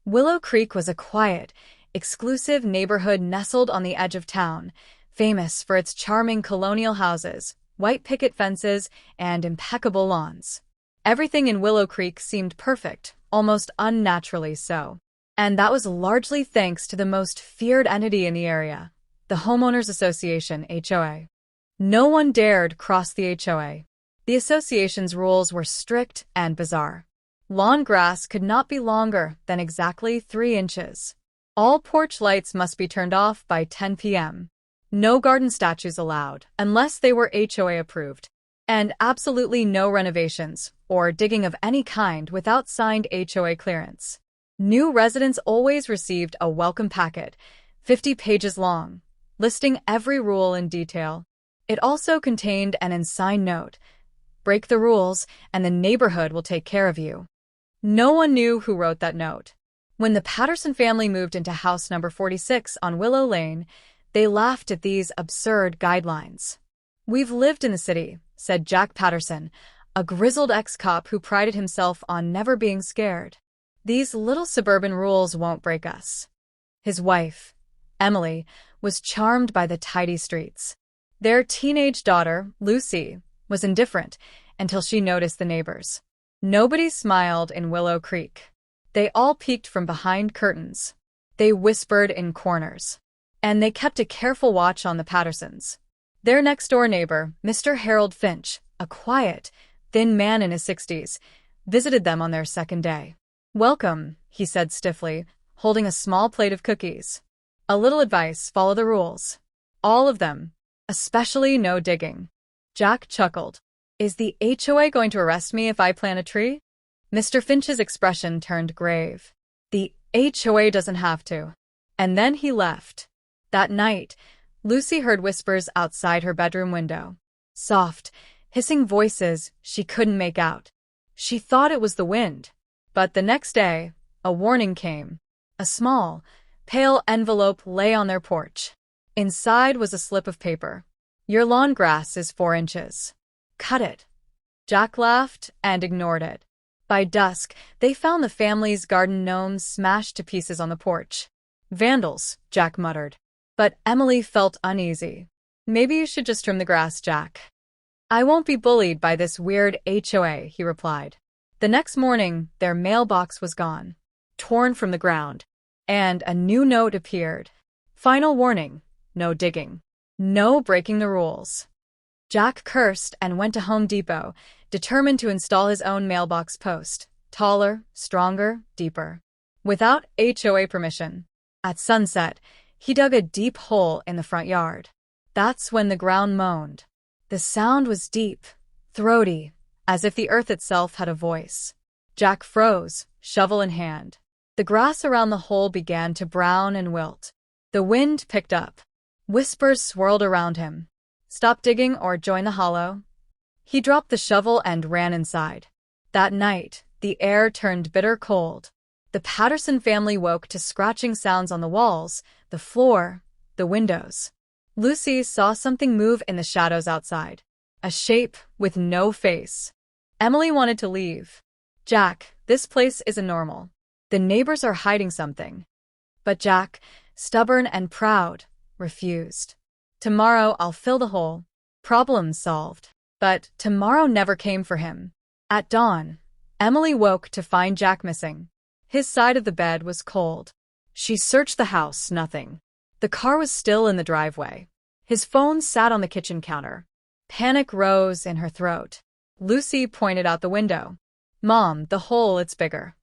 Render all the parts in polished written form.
Willow Creek was a quiet, exclusive neighborhood nestled on the edge of town, famous for its charming colonial houses, white picket fences, and impeccable lawns. Everything in Willow Creek seemed perfect, almost unnaturally so. And that was largely thanks to the most feared entity in the area, the Homeowners Association, HOA. No one dared cross the HOA. The association's rules were strict and bizarre. Lawn grass could not be longer than exactly 3 inches. All porch lights must be turned off by 10 p.m. No garden statues allowed, unless they were HOA approved. And absolutely no renovations or digging of any kind without signed HOA clearance. New residents always received a welcome packet, 50 pages long, listing every rule in detail. It also contained an unsigned note: break the rules, and the neighborhood will take care of you. No one knew who wrote that note. When the Patterson family moved into house number 46 on Willow Lane, they laughed at these absurd guidelines. "We've lived in the city," said Jack Patterson, a grizzled ex-cop who prided himself on never being scared. "These little suburban rules won't break us." His wife, Emily, was charmed by the tidy streets. Their teenage daughter, Lucy, was indifferent until she noticed the neighbors. Nobody smiled in Willow Creek. They all peeked from behind curtains. They whispered in corners. And they kept a careful watch on the Pattersons. Their next-door neighbor, Mr. Harold Finch, a quiet, thin man in his 60s, visited them on their second day. "Welcome," he said stiffly, holding a small plate of cookies. "A little advice: follow the rules. All of them. Especially no digging." Jack chuckled. "Is the HOA going to arrest me if I plant a tree?" Mr. Finch's expression turned grave. "The HOA doesn't have to." And then he left. That night, Lucy heard whispers outside her bedroom window. Soft, hissing voices she couldn't make out. She thought it was the wind. But the next day, a warning came. A small, pale envelope lay on their porch. Inside was a slip of paper. "Your lawn grass is 4 inches. Cut it." Jack laughed and ignored it. By dusk, they found the family's garden gnomes smashed to pieces on the porch. "Vandals," Jack muttered. But Emily felt uneasy. "Maybe you should just trim the grass, Jack." "I won't be bullied by this weird HOA," he replied. The next morning, their mailbox was gone, torn from the ground, and a new note appeared. "Final warning: no digging. No breaking the rules." Jack cursed and went to Home Depot, determined to install his own mailbox post, taller, stronger, deeper. Without HOA permission. At sunset, he dug a deep hole in the front yard. That's when the ground moaned. The sound was deep, throaty, as if the earth itself had a voice. Jack froze, shovel in hand. The grass around the hole began to brown and wilt. The wind picked up. Whispers swirled around him. "Stop digging or join the hollow." He dropped the shovel and ran inside. That night, the air turned bitter cold. The Patterson family woke to scratching sounds on the walls, the floor, the windows. Lucy saw something move in the shadows outside. A shape with no face. Emily wanted to leave. "Jack, this place isn't normal. The neighbors are hiding something." But Jack, stubborn and proud, refused. "Tomorrow I'll fill the hole." Problem solved. But tomorrow never came for him. At dawn, Emily woke to find Jack missing. His side of the bed was cold. She searched the house, nothing. The car was still in the driveway. His phone sat on the kitchen counter. Panic rose in her throat. Lucy pointed out the window. "Mom, the hole, it's bigger."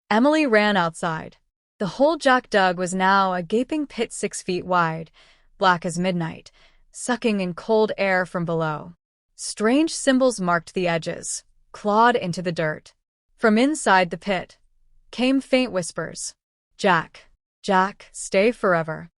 Emily ran outside. The hole Jack dug was now a gaping pit 6 feet wide, black as midnight, sucking in cold air from below. Strange symbols marked the edges, clawed into the dirt. From inside the pit came faint whispers. "Jack, Jack, stay forever."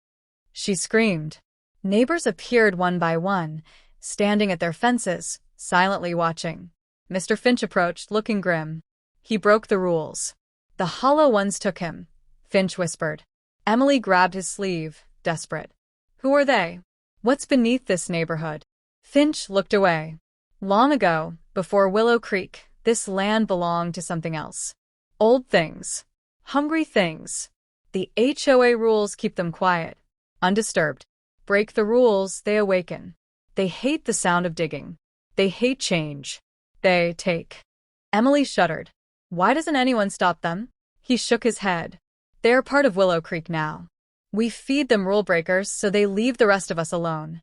She screamed. Neighbors appeared one by one, standing at their fences, silently watching. Mr. Finch approached, looking grim. He broke the rules. "The hollow ones took him," Finch whispered. Emily grabbed his sleeve, desperate. "Who are they? What's beneath this neighborhood?" Finch looked away. "Long ago, before Willow Creek, this land belonged to something else. Old things. Hungry things. The HOA rules keep them quiet, undisturbed. Break the rules, they awaken. They hate the sound of digging. They hate change. They take. Emily shuddered. Why doesn't anyone stop them? He shook his head. They're part of Willow Creek now. We feed them rule breakers, so they leave the rest of us alone.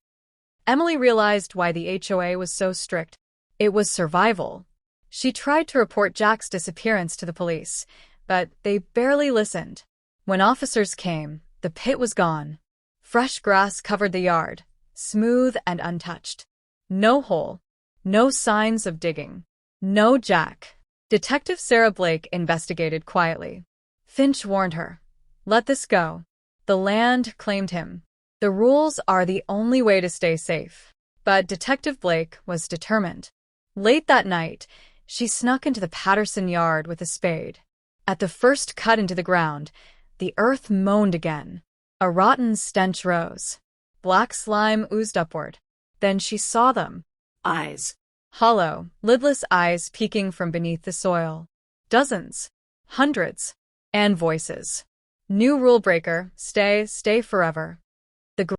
Emily realized why the HOA was so strict. It was survival. She tried to report Jack's disappearance to the police, but they barely listened. When officers came, the pit was gone. Fresh grass covered the yard, smooth and untouched. No hole. No signs of digging. No Jack. Detective Sarah Blake investigated quietly. Finch warned her. Let this go. The land claimed him. The rules are the only way to stay safe. But Detective Blake was determined. Late that night, she snuck into the Patterson yard with a spade. At the first cut into the ground, the earth moaned again. A rotten stench rose. Black slime oozed upward. Then she saw them. Eyes. Hollow, lidless eyes peeking from beneath the soil. Dozens. Hundreds. And voices. New rule breaker, stay forever. The